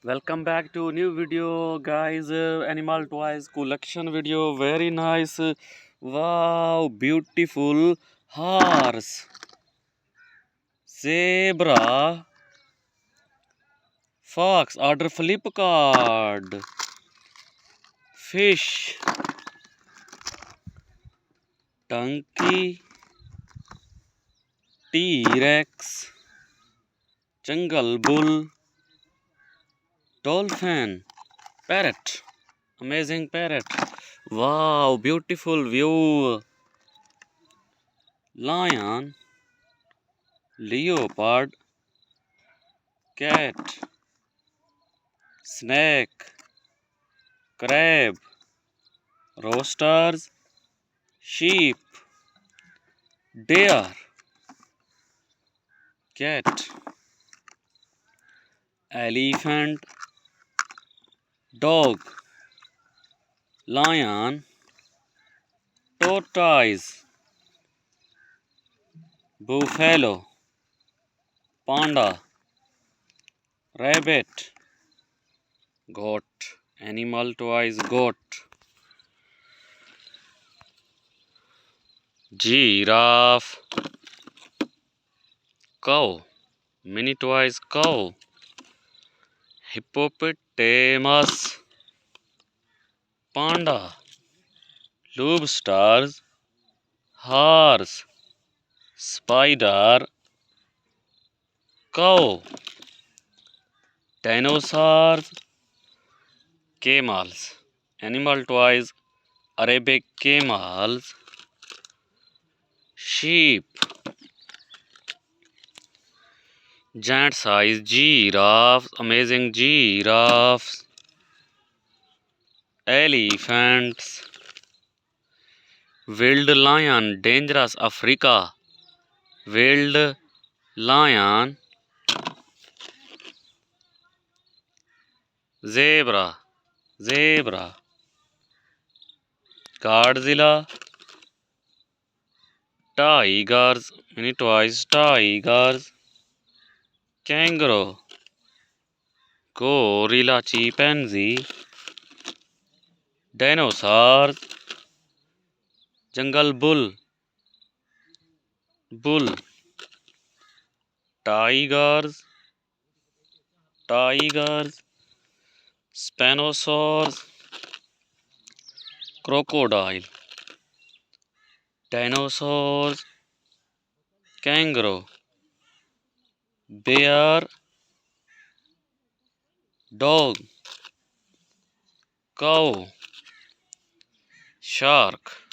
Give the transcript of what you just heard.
Welcome back to new video, guys. Animal toys collection video. Very nice. Wow, beautiful horse, zebra, fox. Order Flipkart. Fish, donkey, T-Rex, jungle bull, dolphin, parrot. Amazing parrot. Wow, beautiful view. Lion, leopard, cat, snake, crab, roosters, sheep, deer, cat, elephant, dog, lion, tortoise, buffalo, panda, rabbit, goat. Animal toys, goat, giraffe, cow, mini toys, cow, hippopotamus, panda, lobsters, horse, spider, cow, dinosaurs, camels. Animal toys, Arabic camels, sheep, giant size giraffes, amazing giraffes, elephants, wild lion, dangerous Africa, wild lion, zebra, zebra, Godzilla, tigers, mini toys, tigers, kangaroo, gorilla, chimpanzee, dinosaurs, jungle bull, bull, tigers, tigers, spinosaurs, crocodile, dinosaurs, kangaroo, bear, dog, cow, shark.